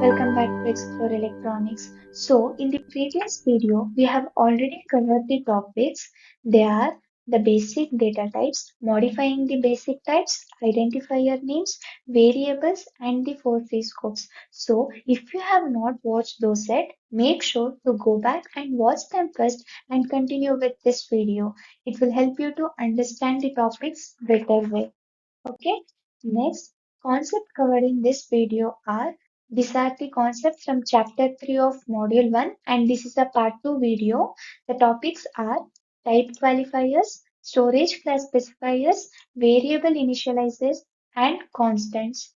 Welcome back to Explore Electronics. So, in the previous video, we have already covered the topics. They are the basic data types, modifying the basic types, identifier names, variables, and the four-free scopes. So, if you have not watched those yet, make sure to go back and watch them first and continue with this video. It will help you to understand the topics better way. Okay, next concept covered in this video are these are the concepts from chapter 3 of module 1 and this is a part 2 video. The topics are type qualifiers, storage class specifiers, variable initializers and constants.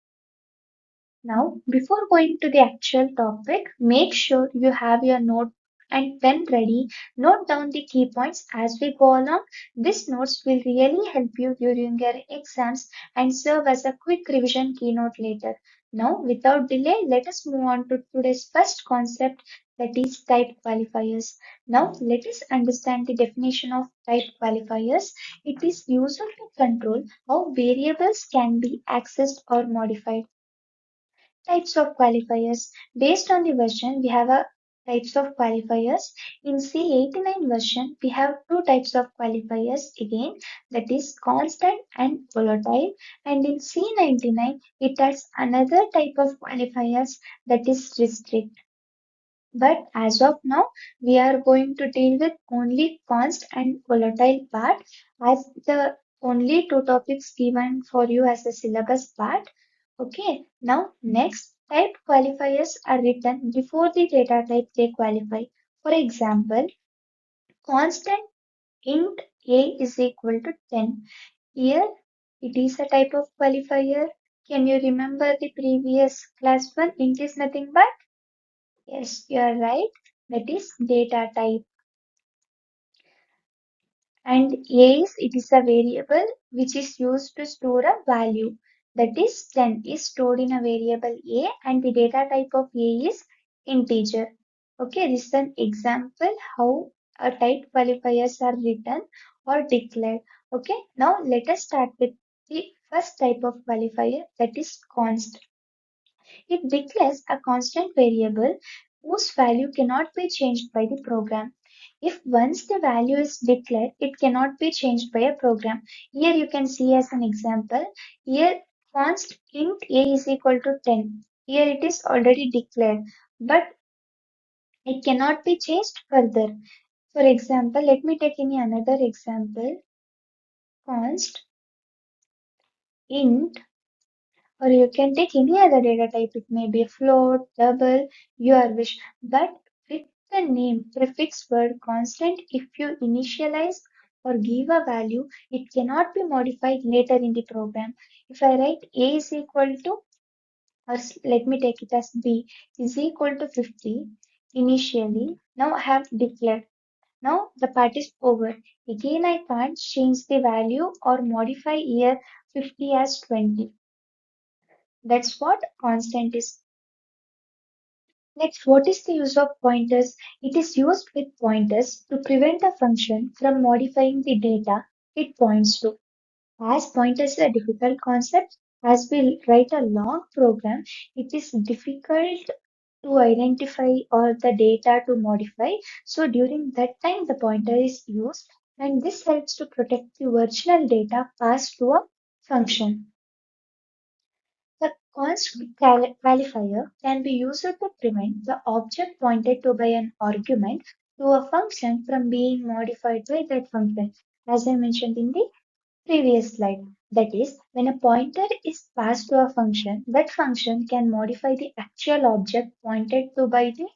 Now, before going to the actual topic, make sure you have your note and pen ready. Note down the key points as we go along. These notes will really help you during your exams and serve as a quick revision keynote later. Now, without delay, let us move on to today's first concept, that is type qualifiers. Now, let us understand the definition of type qualifiers. It is used to control how variables can be accessed or modified. Types of qualifiers. Based on the version, we have a types of qualifiers. In C89 version, we have two types of qualifiers again, that is constant and volatile. And in C99, it has another type of qualifiers, that is restrict. But as of now, we are going to deal with only const and volatile part as the only two topics given for you as a syllabus part. Okay, now next type qualifiers are written before the data type they qualify. For example, constant int a is equal to 10. Here it is a type of qualifier. Can you remember the previous class one? Int is nothing but, yes, you are right. That is data type. And a is it is a variable which is used to store a value. That is 10 is stored in a variable a and the data type of a is integer. Okay, this is an example how a type qualifiers are written or declared. Okay, now let us start with the first type of qualifier, that is const. It declares a constant variable whose value cannot be changed by the program. If once the value is declared, it cannot be changed by a program. Here you can see as an example. Here const int a is equal to 10. Here it is already declared, but it cannot be changed further. For example, let me take any another example. Const int, or you can take any other data type. It may be a float, double, your wish. But with the name prefix word constant, if you initialize or give a value, it cannot be modified later in the program. If I write a is equal to, or let me take it as b, is equal to 50 initially, now I have declared. Now the part is over. Again, I can't change the value or modify here 50 as 20. That's what constant is. Next, what is the use of pointers? It is used with pointers to prevent a function from modifying the data it points to. As pointers are a difficult concept, as we write a long program, it is difficult to identify or the data to modify. So during that time, the pointer is used and this helps to protect the original data passed to a function. The const qualifier can be used to prevent the object pointed to by an argument to a function from being modified by that function, as I mentioned in the previous slide. That is, when a pointer is passed to a function, that function can modify the actual object pointed to by the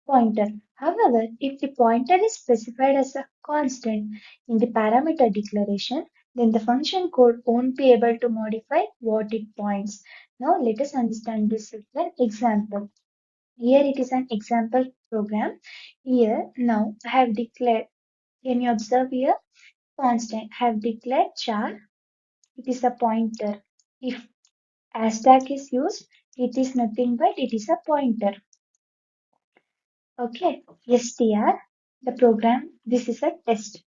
pointer. However, if the pointer is specified as a constant in the parameter declaration, then the function code won't be able to modify what it points. Now let us understand this with an example. Here it is an example program. Here now I have declared, can you observe here? Constant. I have declared char. It is a pointer. If hashtag is used, it is nothing but it is a pointer. Okay, str, the program, this is a test.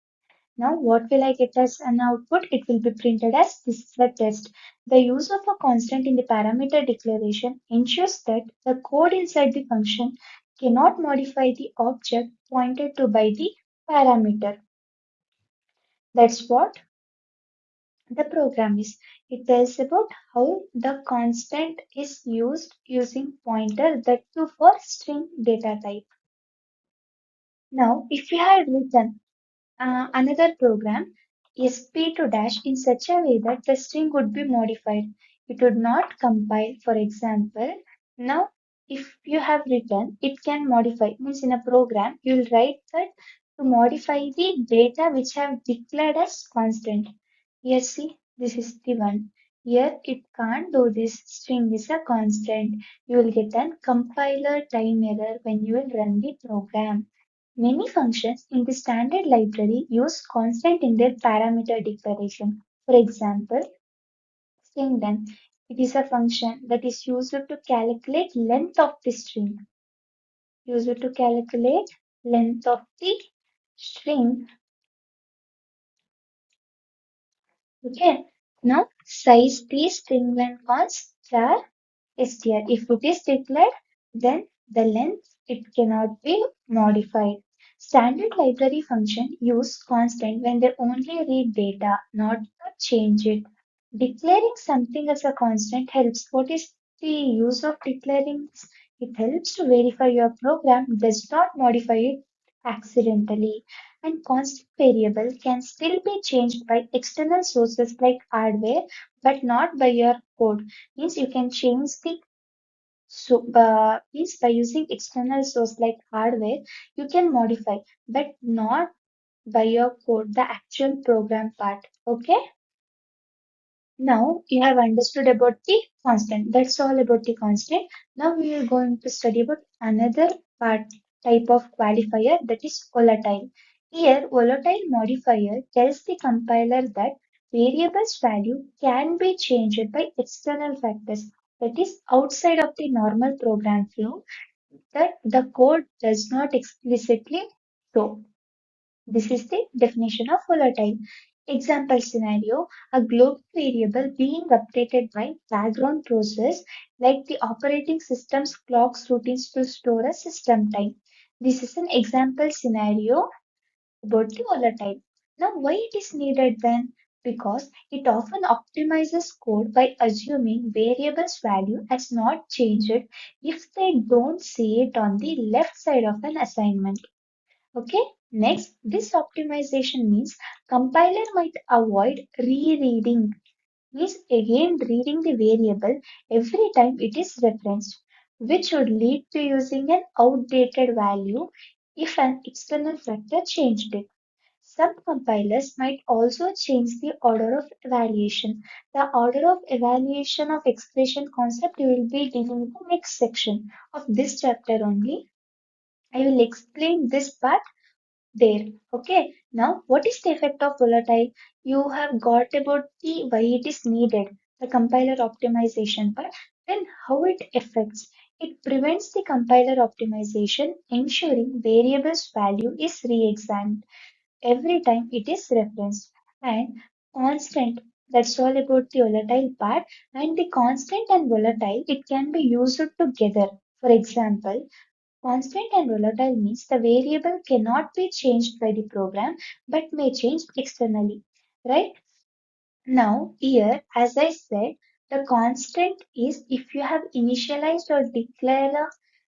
Now, what will I get as an output? It will be printed as this is the test. The use of a constant in the parameter declaration ensures that the code inside the function cannot modify the object pointed to by the parameter. That's what the program is. It tells about how the constant is used using pointer that too for string data type. Now, if we had written another program sp to dash in such a way that the string would be modified. It would not compile, for example. Now, if you have written, it can modify, means in a program, you will write that to modify the data which have declared as constant. Here, see, this is the one. Here, it can't do this. String is a constant. You will get an compiler time error when you will run the program. Many functions in the standard library use constant in their parameter declaration. For example, string length. It is a function that is used to calculate length of the string. Used to calculate length of the string. Okay. Now size the string length const char str. If it is declared, then the length it cannot be modified. Standard library function use constant when they only read data, not to change it. Declaring something as a constant helps. What is the use of declaring this? It helps to verify your program does not modify it accidentally. And constant variable can still be changed by external sources like hardware, but not by your code. Means you can change the means by using external source like hardware, you can modify, but not by your code, the actual program part. Okay. Now you have understood about the constant. That's all about the constant. Now we are going to study about another part type of qualifier that is volatile. Here, volatile modifier tells the compiler that variable's value can be changed by external factors that is outside of the normal program flow that the code does not explicitly show. This is the definition of volatile. Example scenario, a global variable being updated by background process like the operating system's clocks routines to store a system time. This is an example scenario about the volatile. Now, why it is needed then? Because it often optimizes code by assuming variable's value has not changed if they don't see it on the left side of an assignment. Okay, next, this optimization means compiler might avoid rereading, means again reading the variable every time it is referenced, which would lead to using an outdated value if an external factor changed it. Some compilers might also change the order of evaluation. The order of evaluation of expression concept you will be dealing with the next section of this chapter only. I will explain this part there. Okay, now what is the effect of volatile? You have got about the why it is needed, the compiler optimization part, then how it affects. It prevents the compiler optimization, ensuring variable's value is re-examined every time it is referenced. And constant, that's all about the volatile part. And the constant and volatile, it can be used together. For example, constant and volatile means the variable cannot be changed by the program but may change externally, right? Now, here, as I said, the constant is if you have initialized or declared a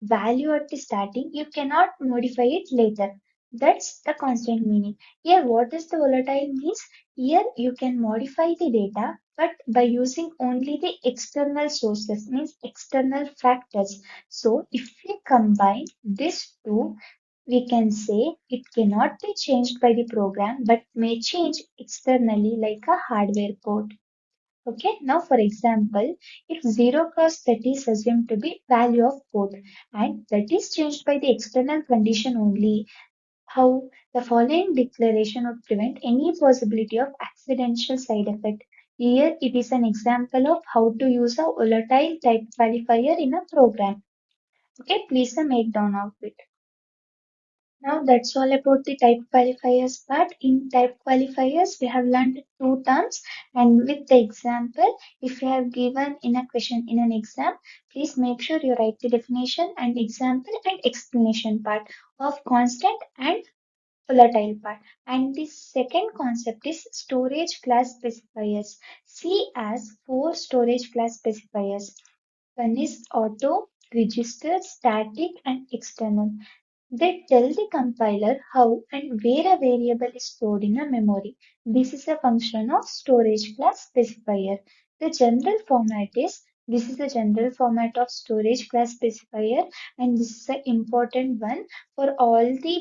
value at the starting, you cannot modify it later. That's the constant meaning. Here, what does the volatile means? Here, you can modify the data, but by using only the external sources, means external factors. So, if we combine these two, we can say it cannot be changed by the program but may change externally like a hardware code. Okay, now for example, if 0 cross 30 is assumed to be value of code and that is changed by the external condition only, how the following declaration would prevent any possibility of accidental side effect. Here it is an example of how to use a volatile type qualifier in a program. Okay, please make down of it. Now that's all about the type qualifiers part. In type qualifiers, we have learned two terms, and with the example, if you have given in a question in an exam, please make sure you write the definition and example and explanation part of constant and volatile part. And the second concept is storage class specifiers. See as four storage class specifiers. One is auto, register, static, and external. They tell the compiler how and where a variable is stored in a memory. This is a function of storage class specifier. The general format is this is the general format of storage class specifier, and this is an important one for all the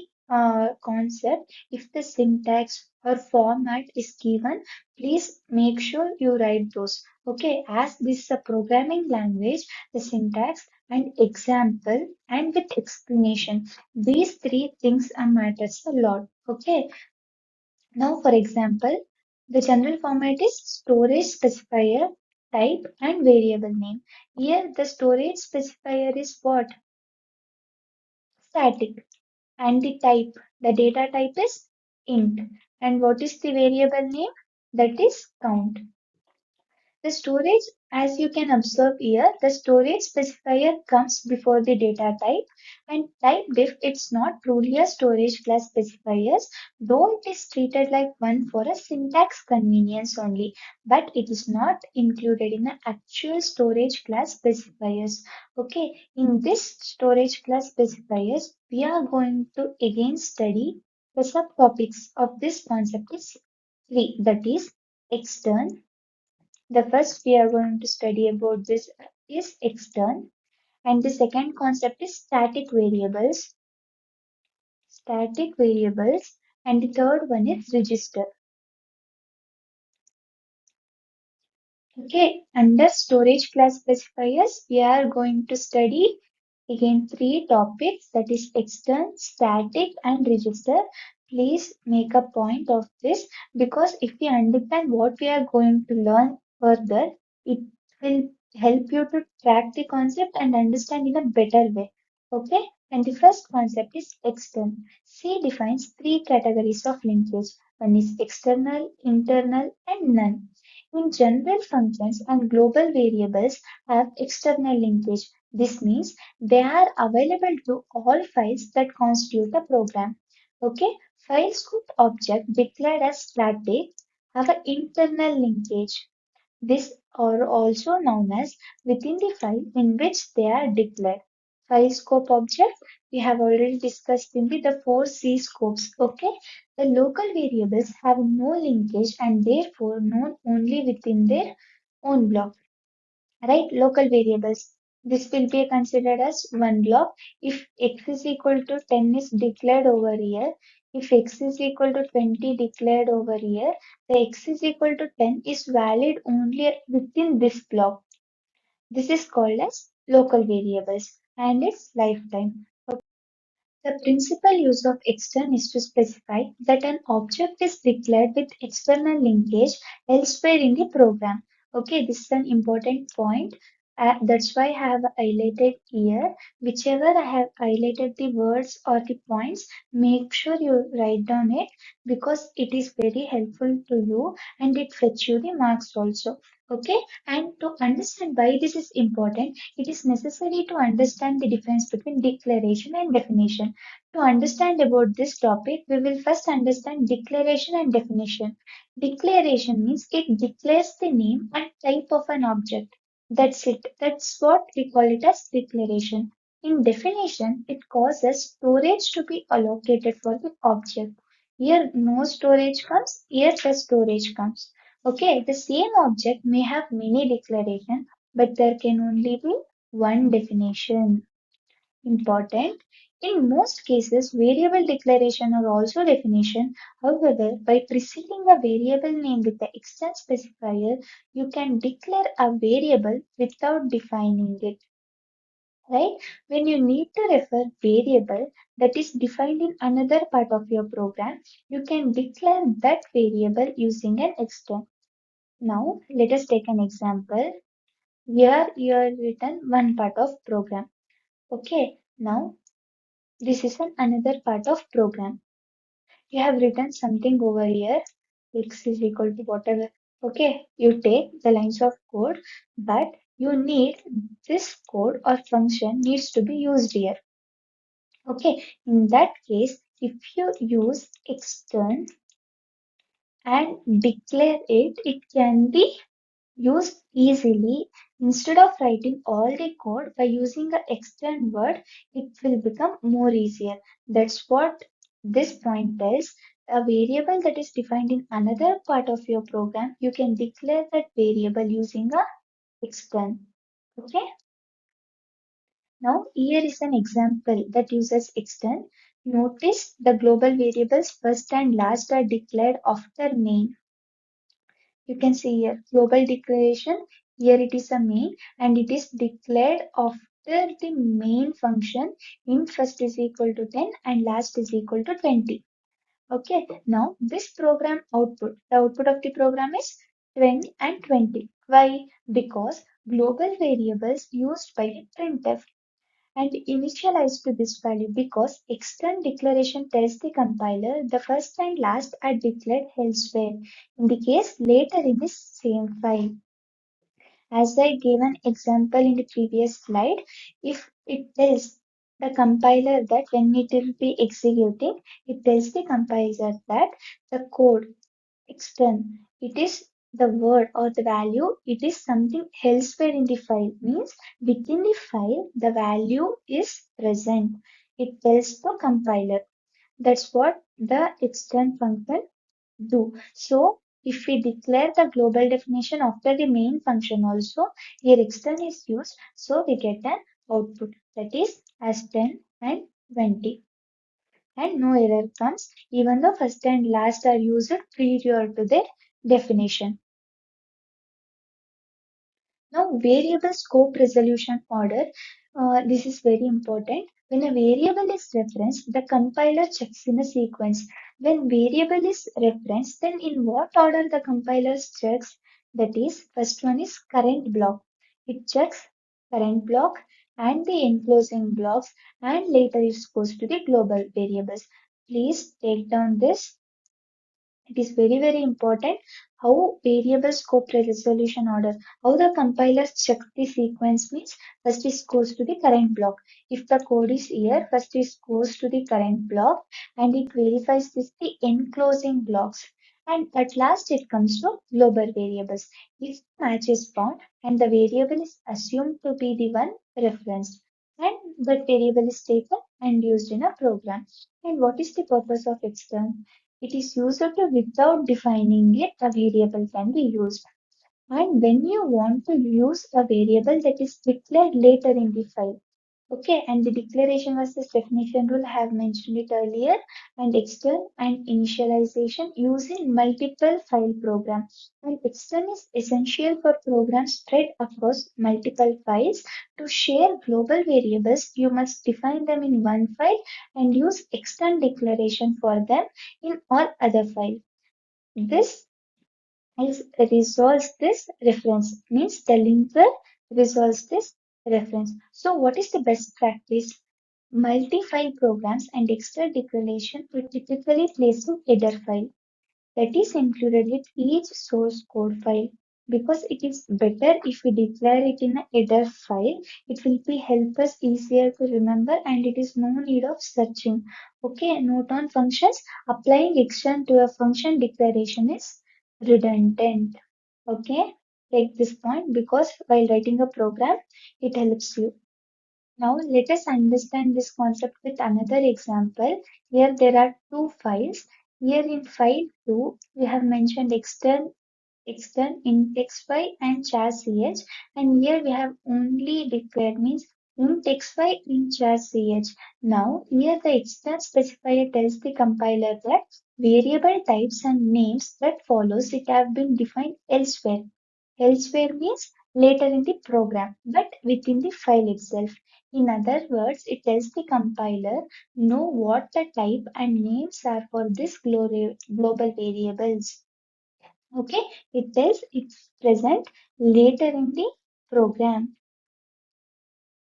concept. If the syntax or format is given, please make sure you write those. Okay, as this is a programming language, the syntax and example and with explanation, these three things matters a lot. Okay. Now, for example, the general format is storage specifier, type, and variable name. Here, the storage specifier is what? Static. And the type, the data type is int. And what is the variable name? That is count. The storage, as you can observe here, the storage specifier comes before the data type, and type diff, it's not truly a storage class specifier, though it is treated like one for a syntax convenience only, but it is not included in the actual storage class specifiers. Okay, in this storage class specifiers, we are going to again study the subtopics of this concept is three, that is extern. The first we are going to study about this is extern, and the second concept is static variables, and the third one is register. Okay, under storage class specifiers, we are going to study again three topics, that is extern, static, and register. Please make a point of this, because if we understand what we are going to learn further, it will help you to track the concept and understand in a better way. Okay, and the first concept is extern. C defines three categories of linkage. One is external, internal, and none. In general, functions and global variables have external linkage. This means they are available to all files that constitute a program. Okay, file scope object declared as static have an internal linkage. These are also known as within the file in which they are declared. File scope object we have already discussed in the four C scopes. Okay, the local variables have no linkage and therefore known only within their own block. Right, local variables. This will be considered as one block. If x is equal to 10 is declared over here, if x is equal to 20 declared over here, the x is equal to 10 is valid only within this block. This is called as local variables and its lifetime. The principal use of extern is to specify that an object is declared with external linkage elsewhere in the program. Okay, this is an important point. That's why I have highlighted here. Whichever I have highlighted the words or the points, make sure you write down it, because it is very helpful to you and it fetch you the marks also. Okay, and to understand why this is important, it is necessary to understand the difference between declaration and definition. To understand about this topic, we will first understand declaration and definition. Declaration means it declares the name and type of an object. That's it. That's what we call it as declaration. In definition, it causes storage to be allocated for the object. Here no storage comes, here the storage comes. Okay, the same object may have many declarations, but there can only be one definition. Important. In most cases, variable declaration are also definition. However, by preceding a variable name with the external specifier, you can declare a variable without defining it. Right? When you need to refer variable that is defined in another part of your program, you can declare that variable using an extern. Now, let us take an example. Here you have written one part of program. Okay, now This is another part of program. You have written something over here, x is equal to whatever. Okay, you take the lines of code, but you need this code or function needs to be used here. Okay, in that case, if you use extern and declare it, it can be used easily. Instead of writing all the code by using the extend word, it will become more easier. That's what this point tells. A variable that is defined in another part of your program, you can declare that variable using a extend. Okay. Now here is an example that uses extend. Notice the global variables first and last are declared after main. You can see here global declaration. Here it is a main and it is declared after the main function int first is equal to 10 and last is equal to 20. Okay, now this program output, the output of the program is 20 and 20. Why? Because global variables used by the printf and initialized to this value because external declaration tells the compiler the first and last are declared elsewhere, in the case later in the same file. As I gave an example in the previous slide, if it tells the compiler that when it will be executing, it tells the compiler that the code extern, it is the word or the value, it is something elsewhere in the file. Means within the file, the value is present. It tells the compiler. That's what the extern function do. So if we declare the global definition after the main function also, here extern is used, so we get an output that is as 10 and 20. And no error comes even though first and last are used prior to their definition. Now, variable scope resolution order. This is very important. When a variable is referenced, the compiler checks in a sequence. When variable is referenced, then in what order the compiler checks? That is, first one is current block. It checks current block and the enclosing blocks, and later it goes to the global variables. Please take down this. It is very, very important how variable scope resolution order, how the compilers check the sequence means first it goes to the current block. If the code is here, first it goes to the current block and it verifies this the enclosing blocks. And at last it comes to global variables. If the match is found and the variable is assumed to be the one referenced, and that variable is taken and used in a program. And what is the purpose of extern? It is used to without defining it, a variable can be used. And when you want to use a variable that is declared later in the file, okay, and the declaration versus definition rule I have mentioned it earlier, and extern and initialization using multiple file programs. And extern is essential for programs spread across multiple files. To share global variables, you must define them in one file and use extern declaration for them in all other files. This is resolves this reference, means the linker resolves this reference. So what is the best practice? Multi-file programs and extra declaration are typically placed in header file that is included with each source code file, because it is better if we declare it in a header file. It will be help us easier to remember and it is no need of searching. Okay, note on functions. Applying extern to a function declaration is redundant. Okay, take this point because while writing a program, it helps you. Now let us understand this concept with another example. Here there are two files. Here in file 2, we have mentioned extern int.xy and char.ch, and here we have only declared means int.xy in char.ch. Now here the extern specifier tells the compiler that variable types and names that follows it have been defined elsewhere. Elsewhere means later in the program, but within the file itself. In other words, it tells the compiler know what the type and names are for this global variables. Okay, it tells it's present later in the program.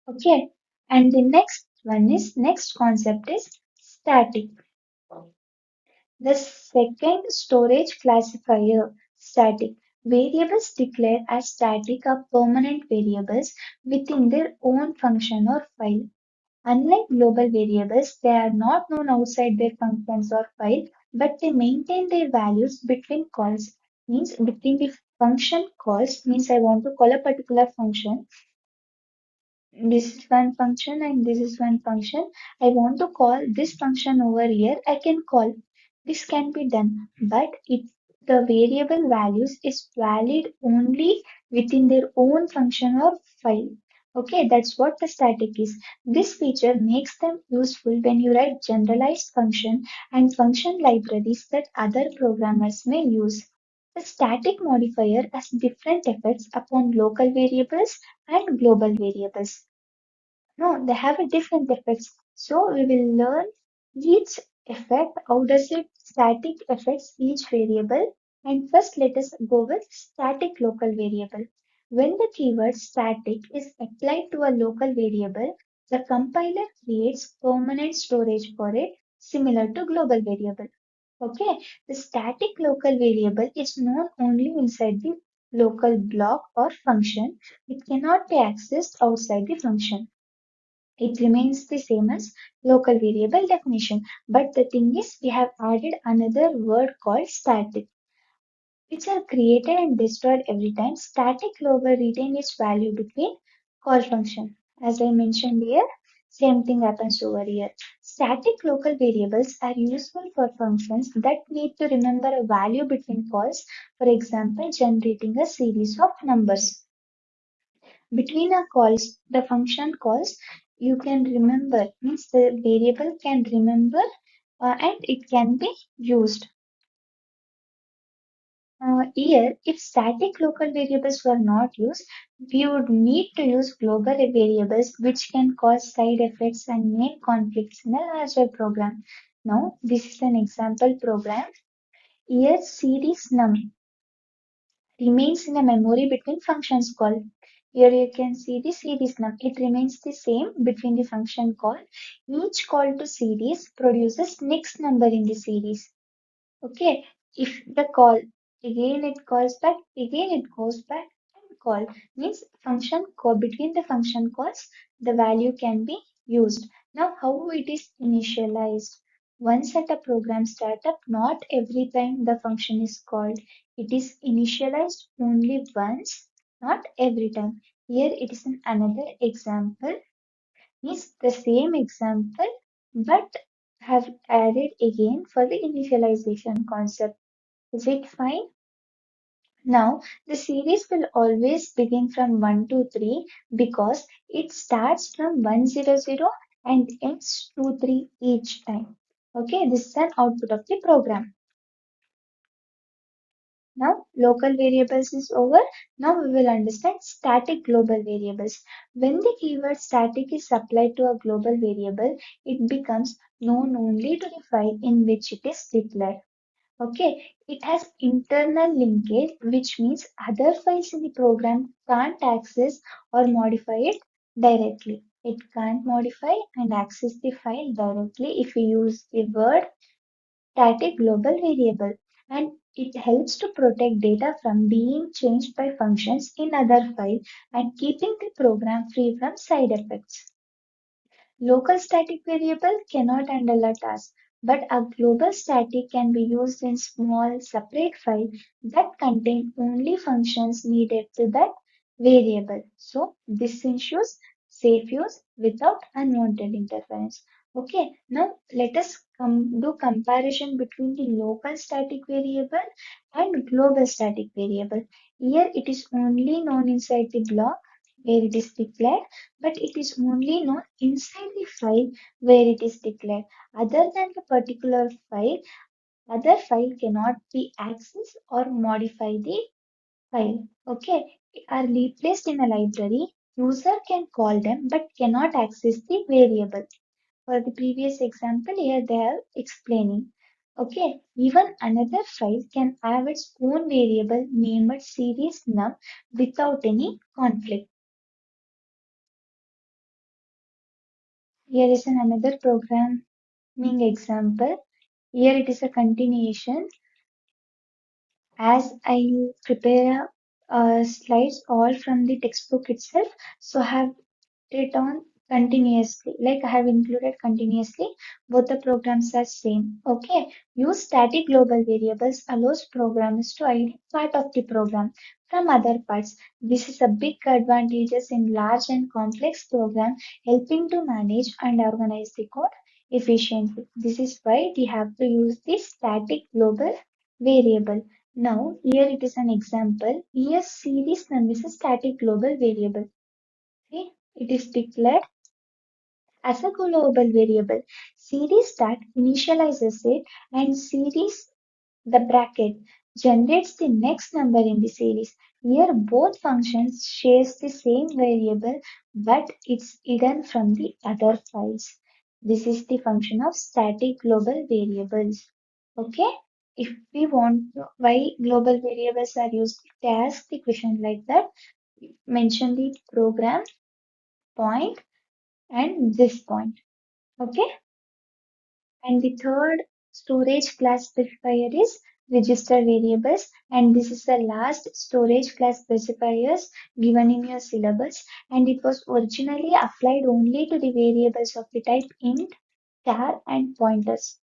Okay, and the next One is next concept is static. The second storage classifier, static. Variables declared as static are permanent variables within their own function or file. Unlike global variables, they are not known outside their functions or file, but they maintain their values between calls. Means between the function calls means I want to call a particular function. This is one function and this is one function. I want to call this function over here. I can call. This can be done, but if the variable values is valid only within their own function or file. Okay, that's what the static is. This feature makes them useful when you write generalized function and function libraries that other programmers may use. The static modifier has different effects upon local variables and global variables. No, they have a different effects. So we will learn each effect. How does it static affects each variable? And first let us go with static local variable. When the keyword static is applied to a local variable, the compiler creates permanent storage for it, similar to global variable. Okay, the static local variable is known only inside the local block or function. It cannot be accessed outside the function. It remains the same as local variable definition. But the thing is, we have added another word called static, which are created and destroyed every time. Static local retain its value between call function. As I mentioned here, same thing happens over here. Static local variables are useful for functions that need to remember a value between calls, for example, generating a series of numbers. Between a calls, the function calls, you can remember, means the variable can remember and it can be used. Here, if static local variables were not used, we would need to use global variables which can cause side effects and main conflicts in a larger program. Now, this is an example program. Here, series num remains in a memory between functions call. Here you can see the series num. It remains the same between the function call. Each call to series produces next number in the series. Okay, if the call again it calls back, again it goes back and call means function call between the function calls, the value can be used. Now, how it is initialized? Once at a program startup, not every time the function is called. It is initialized only once, not every time. Here it is another example. Is the same example, but have added again for the initialization concept. Is it fine? Now, the series will always begin from 1 to 3 because it starts from 100 and ends 2 3 each time. Okay, this is an output of the program. Now, local variables is over. Now we will understand static global variables. When the keyword static is applied to a global variable, it becomes known only to the file in which it is declared. Okay, it has internal linkage, which means other files in the program can't access or modify it directly. It can't modify and access the file directly if we use the word static global variable, and it helps to protect data from being changed by functions in other file and keeping the program free from side effects. Local static variable cannot handle a task, but a global static can be used in small separate file that contain only functions needed to that variable. So this ensures safe use without unwanted interference. Okay, now let us do comparison between the local static variable and global static variable. Here it is only known inside the block where it is declared, but it is only known inside the file where it is declared. Other than the particular file, other file cannot be accessed or modify the file. Okay, are replaced in a library. User can call them but cannot access the variable. For the previous example, here they are explaining. Okay, even another file can have its own variable named series num without any conflict. Here is another programming example. Here it is a continuation. As I prepare slides all from the textbook itself, so I have it on continuously, like I have included continuously. Both the programs are same. Okay. Use static global variables allows programmers to hide part of the program from other parts. This is a big advantages in large and complex program, helping to manage and organize the code efficiently. This is why we have to use this static global variable. Now, here it is an example. Here series num is a static global variable. See, it is declared as a global variable. Series that initializes it and series the bracket generates the next number in the series. Here both functions shares the same variable but it's hidden from the other files. This is the function of static global variables. Okay? If we want to, why global variables are used, they ask the question like that. Mention the program point and this point. Okay. And the third storage class specifier is register variables. And this is the last storage class specifiers given in your syllabus. And it was originally applied only to the variables of the type int, char, and pointers,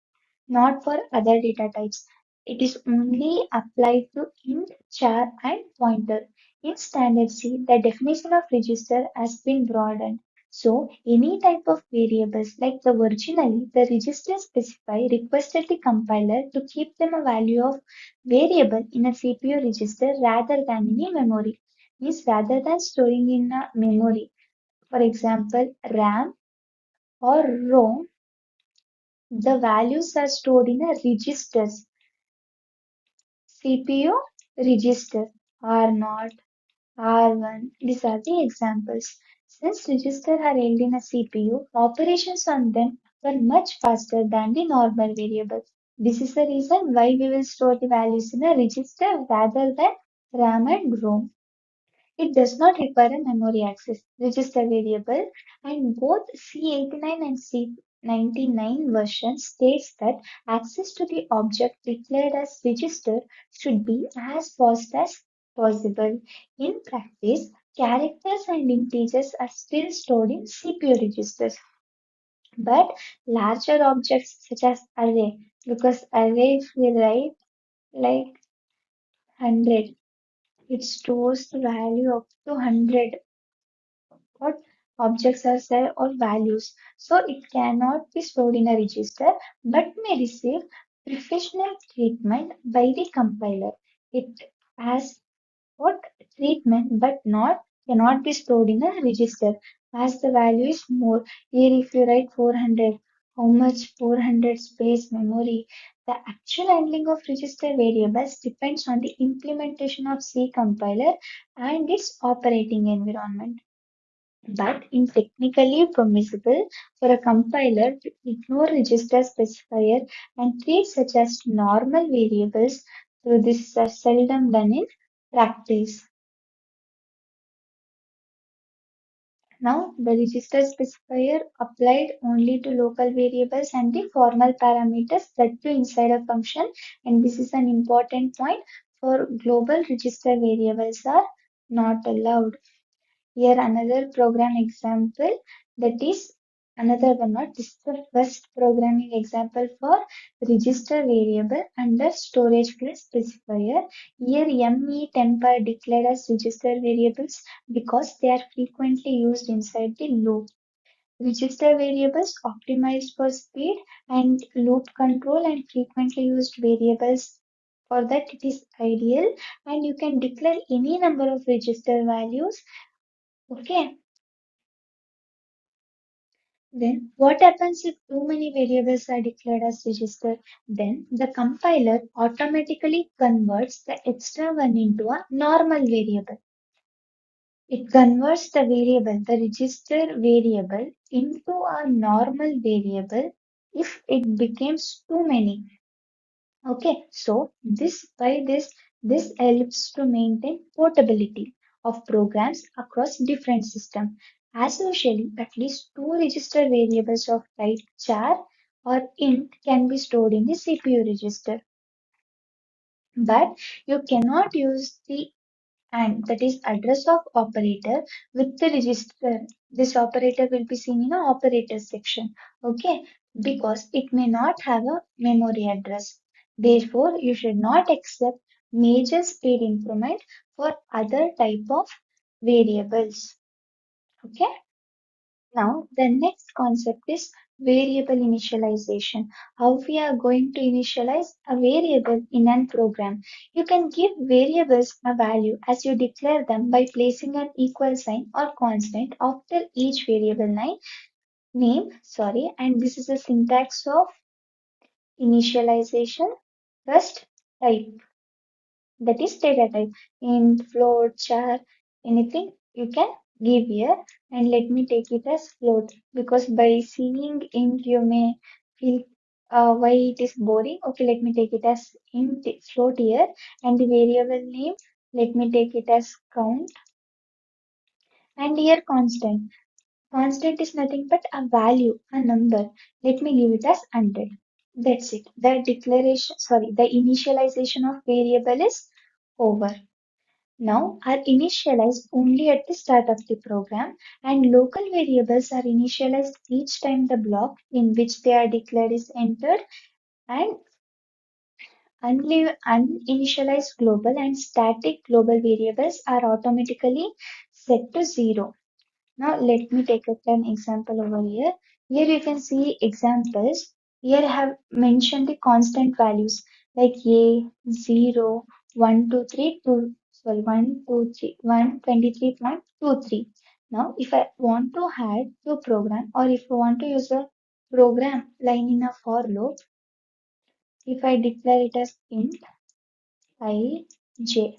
not for other data types. It is only applied to int, char, and pointer. In standard C, the definition of register has been broadened. So, any type of variables like the originally, the register specify requested the compiler to keep them a value of variable in a CPU register rather than in a memory. Means rather than storing in a memory. For example, RAM or ROM, the values are stored in a registers. CPU register R0, R1. These are the examples. Since registers are held in a CPU, operations on them are much faster than the normal variable. This is the reason why we will store the values in a register rather than RAM and ROM. It does not require a memory access register variable, and both C89 and C99 version states that access to the object declared as register should be as fast as possible. In practice, characters and integers are still stored in CPU registers, but larger objects such as array, because array if we write like 100, it stores the value up to 100 what objects are there or values. So it cannot be stored in a register but may receive professional treatment by the compiler. It has what treatment but not cannot be stored in a register as the value is more. Here if you write 400, how much 400 space memory? The actual handling of register variables depends on the implementation of C compiler and its operating environment. But in technically permissible for a compiler to ignore register specifier and treat such as normal variables, though this is seldom done in practice. Now, the register specifier applied only to local variables and the formal parameters that to inside a function, and this is an important point. For global register variables are not allowed. Here another program example, that is another one, not this is the first programming example for register variable under storage class specifier. Here ME temp are declared as register variables because they are frequently used inside the loop. Register variables optimized for speed and loop control and frequently used variables, for that it is ideal, and you can declare any number of register values. Okay. Then what happens if too many variables are declared as register? Then the compiler automatically converts the extra one into a normal variable. It converts the variable, the register variable, into a normal variable if it becomes too many. Okay, so this helps to maintain portability of programs across different systems. As usually, at least two register variables of type char or int can be stored in the CPU register, but you cannot use the and that is address of operator with the register. This operator will be seen in the operator section, okay, because it may not have a memory address. Therefore, you should not accept major speed increment for other type of variables, okay. Now, the next concept is variable initialization. How we are going to initialize a variable in a program. You can give variables a value as you declare them by placing an equal sign or constant after each variable name, sorry, and this is the syntax of initialization. First, type. That is data type. Int, float, char, anything you can give here. And let me take it as float because by seeing int you may feel why it is boring. Okay, let me take it as int float here. And the variable name, let me take it as count. And here constant. Constant is nothing but a value, a number. Let me give it as 100. That's it. The declaration, sorry, the initialization of variable is over. Now are initialized only at the start of the program, and local variables are initialized each time the block in which they are declared is entered, and uninitialized global and static global variables are automatically set to 0. Now let me take up an example over here. Here you can see examples. Here I have mentioned the constant values like a, 0, 1, 2, 3, 2, sorry, 1, 2, 3, 123.23. Now if I want to add to a program or if I want to use a program line in a for loop, if I declare it as int I, j.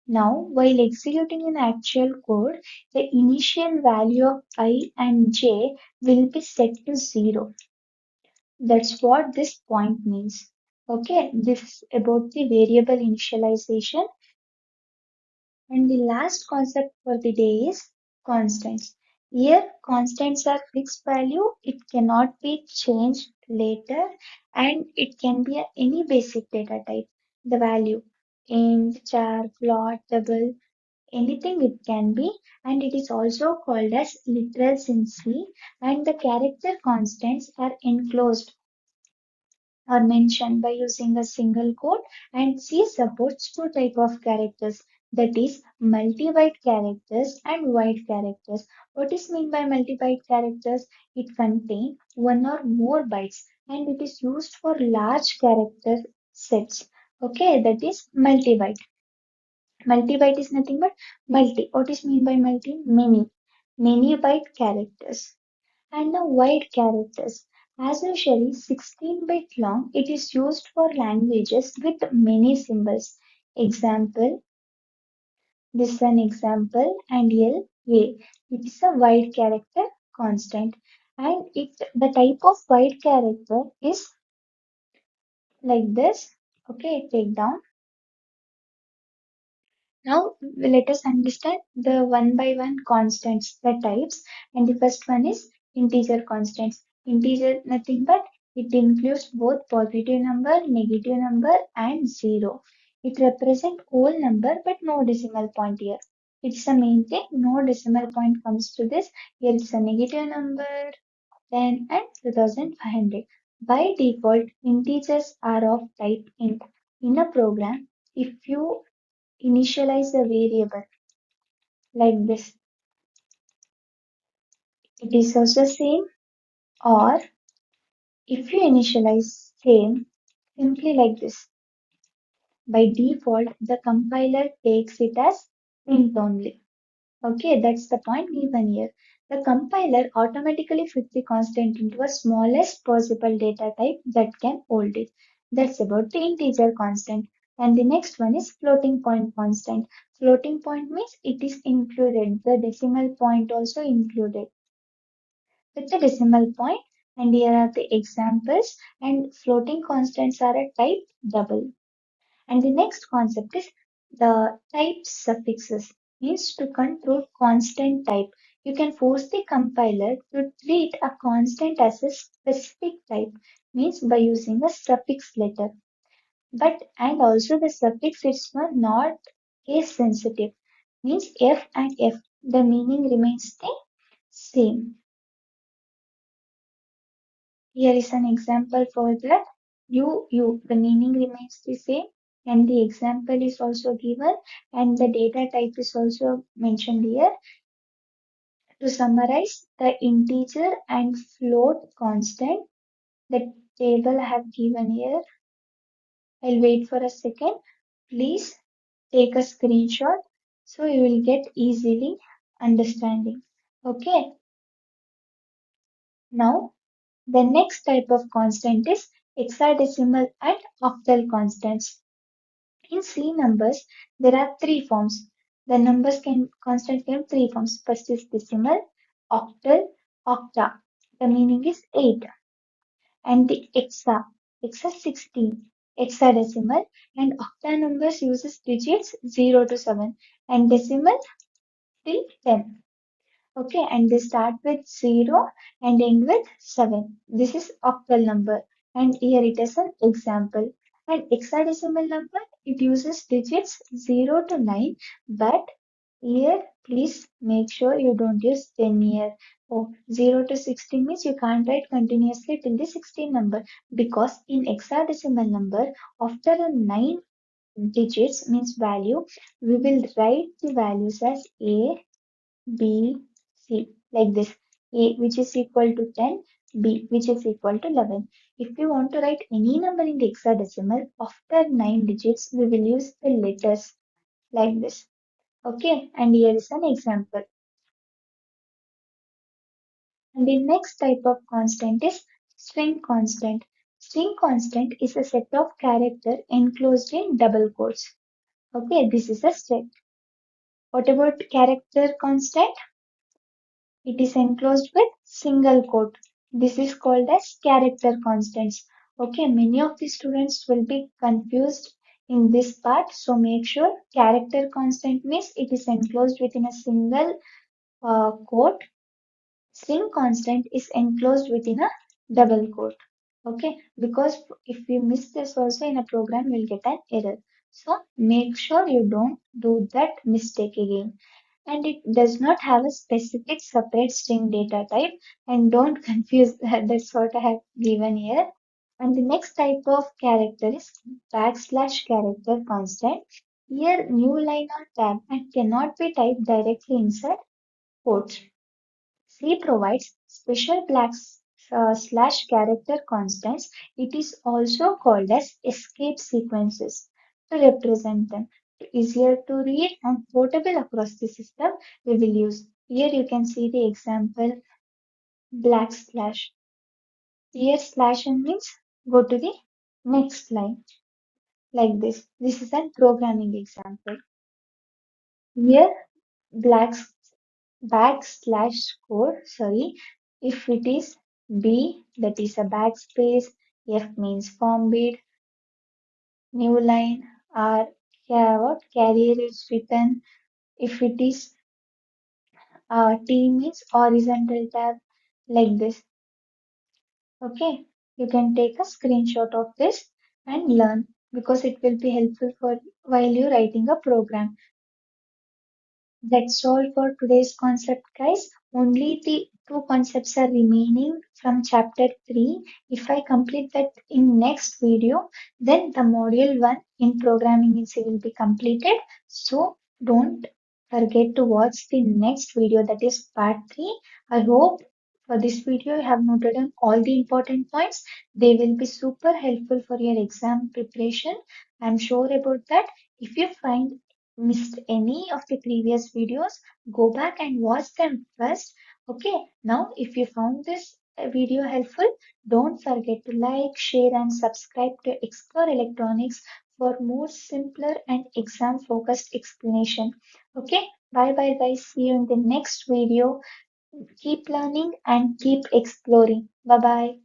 Now, while executing an actual code, the initial value of I and j will be set to 0. That's what this point means. Okay, this is about the variable initialization. And the last concept for the day is constants. Here, constants are fixed value. It cannot be changed later and it can be any basic data type. The value int, char, float, double, anything it can be, and it is also called as literals in C, and the character constants are enclosed or mentioned by using a single quote, and C supports two type of characters, that is multi-byte characters and wide characters. What is meant by multi-byte characters? It contains one or more bytes and it is used for large character sets. Okay, that is multi-byte. Multi-byte is nothing but multi. What is mean by multi? Many. Many byte characters. And the wide characters. As usually 16-bit long, it is used for languages with many symbols. Example, this is an example, and L, A. It is a wide character constant. And the type of wide character is like this. Okay, take down. Now let us understand the one by one constants, the types, and the first one is integer constants. Integer nothing but it includes both positive number, negative number, and zero. It represents whole number but no decimal point here. It's the main thing, no decimal point comes to this. Here it's a negative number, 10 and 2500. By default, integers are of type int. In a program, if you initialize a variable like this. It is also same, or if you initialize same simply like this. By default, the compiler takes it as int only. Okay, that's the point given here. The compiler automatically fits the constant into a smallest possible data type that can hold it. That's about the integer constant. And the next one is floating point constant. Floating point means it is included, the decimal point also included with the decimal point. And here are the examples. And floating constants are a type double. And the next concept is the type suffixes means to control constant type. You can force the compiler to treat a constant as a specific type, means by using a suffix letter. But and also the suffix is not case sensitive, means F and F, the meaning remains the same. Here is an example for that. The meaning remains the same, and the example is also given, and the data type is also mentioned here. To summarize, the integer and float constant, the table I have given here. I'll wait for a second. Please take a screenshot so you will get easily understanding. Okay, now the next type of constant is hexadecimal and octal constants. In C numbers, there are three forms. The numbers can constant can three forms. First is decimal, octal, octa. The meaning is 8. And the hexa 16. Hexadecimal and octa numbers uses digits 0 to 7 and decimal till 10. Okay, and they start with 0 and end with 7. This is octal number, and here it is an example. And hexadecimal number, it uses digits 0 to 9, but here please make sure you don't use 10 here. Oh, 0 to 16 means you can't write continuously till the 16 number, because in hexadecimal number, after a 9 digits means value, we will write the values as A, B, C, like this. A which is equal to 10, B which is equal to 11. If you want to write any number in the hexadecimal, after 9 digits, we will use the letters like this. Okay, and here is an example. And the next type of constant is string constant. String constant is a set of character enclosed in double quotes. Okay, this is a set. What about character constant? It is enclosed with single quote. This is called as character constants. Okay, many of the students will be confused in this part. So make sure character constant means it is enclosed within a single quote. String constant is enclosed within a double quote. Okay, because if we miss this also in a program, we'll get an error. So make sure you don't do that mistake again. And it does not have a specific separate string data type, and don't confuse that. That's what I have given here. And the next type of character is backslash character constant. Here, new line or tab and cannot be typed directly inside quotes. C provides special slash character constants. It is also called as escape sequences to represent them. Easier to read and portable across the system, we will use. Here you can see the example black slash. Here slash and means go to the next line like this. This is a programming example. Here black backslash code, sorry, if it is B, that is a backspace, F means form bit, new line, R, what carrier is written, if it is T means horizontal tab, like this. Okay, you can take a screenshot of this and learn, because it will be helpful for while you're writing a program. That's all for today's concept, guys. Only the two concepts are remaining from chapter 3. If I complete that in next video, then the module 1 in programming in C will be completed. So don't forget to watch the next video, that is part 3. I hope for this video you have noted down all the important points. They will be super helpful for your exam preparation. I'm sure about that. If you find missed any of the previous videos, go back and watch them first. Okay, now if you found this video helpful, don't forget to like, share, and subscribe to Explore Electronics for more simpler and exam focused explanation. Okay, bye bye, guys. See you in the next video. Keep learning and keep exploring. Bye bye.